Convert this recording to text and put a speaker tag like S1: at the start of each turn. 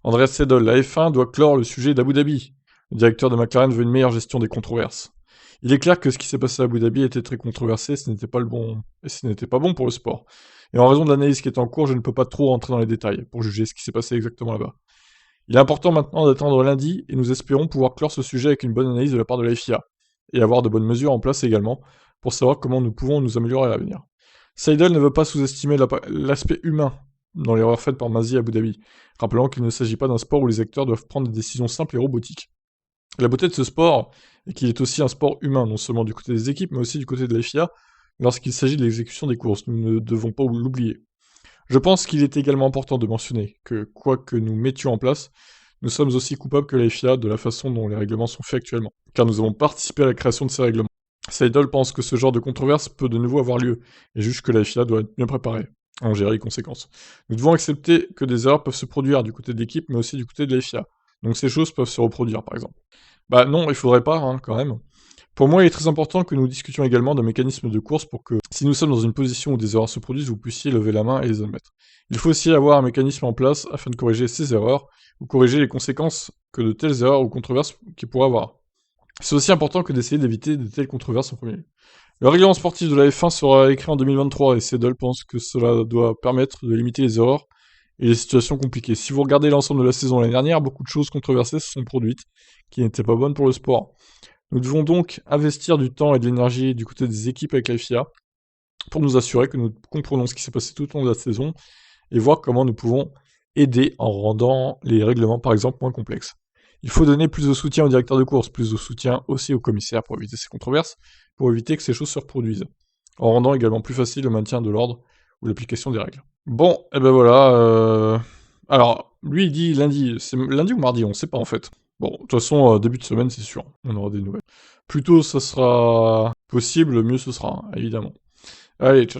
S1: Andreas Seidel, la F1 doit clore le sujet d'Abu Dhabi. Le directeur de McLaren veut une meilleure gestion des controverses. Il est clair que ce qui s'est passé à Abu Dhabi était très controversé, ce n'était pas bon pour le sport. Et en raison de l'analyse qui est en cours, je ne peux pas trop rentrer dans les détails pour juger ce qui s'est passé exactement là-bas. Il est important maintenant d'attendre lundi et nous espérons pouvoir clore ce sujet avec une bonne analyse de la part de la FIA et avoir de bonnes mesures en place également pour savoir comment nous pouvons nous améliorer à l'avenir. Seidel ne veut pas sous-estimer l'aspect humain dans l'erreur faite par Masi à Abu Dhabi, rappelant qu'il ne s'agit pas d'un sport où les acteurs doivent prendre des décisions simples et robotiques. La beauté de ce sport est qu'il est aussi un sport humain, non seulement du côté des équipes, mais aussi du côté de la FIA, lorsqu'il s'agit de l'exécution des courses. Nous ne devons pas l'oublier. Je pense qu'il est également important de mentionner que, quoi que nous mettions en place, nous sommes aussi coupables que la FIA de la façon dont les règlements sont faits actuellement, car nous avons participé à la création de ces règlements. Seidel pense que ce genre de controverse peut de nouveau avoir lieu, et juge que la FIA doit être bien préparée à en gérer les conséquences. Nous devons accepter que des erreurs peuvent se produire du côté de l'équipe, mais aussi du côté de la FIA. Donc ces choses peuvent se reproduire, par exemple. Bah non, il faudrait pas, hein, quand même. Pour moi, il est très important que nous discutions également d'un mécanisme de course pour que, si nous sommes dans une position où des erreurs se produisent, vous puissiez lever la main et les admettre. Il faut aussi avoir un mécanisme en place afin de corriger ces erreurs, ou corriger les conséquences que de telles erreurs ou controverses qui pourraient avoir. C'est aussi important que d'essayer d'éviter de telles controverses en premier lieu. Le règlement sportif de la F1 sera écrit en 2023 et Seidel pense que cela doit permettre de limiter les erreurs et les situations compliquées. Si vous regardez l'ensemble de la saison l'année dernière, beaucoup de choses controversées se sont produites qui n'étaient pas bonnes pour le sport. Nous devons donc investir du temps et de l'énergie du côté des équipes avec la FIA pour nous assurer que nous comprenons ce qui s'est passé tout au long de la saison et voir comment nous pouvons aider en rendant les règlements par exemple moins complexes. Il faut donner plus de soutien aux directeurs de course, plus de soutien aussi aux commissaires pour éviter ces controverses, pour éviter que ces choses se reproduisent, en rendant également plus facile le maintien de l'ordre ou l'application des règles. Bon, et ben voilà. Alors, lui il dit lundi, c'est lundi ou mardi, on ne sait pas en fait. Bon, de toute façon, début de semaine, c'est sûr, on aura des nouvelles. Plus tôt ça sera possible, mieux ce sera, hein, évidemment. Allez, ciao.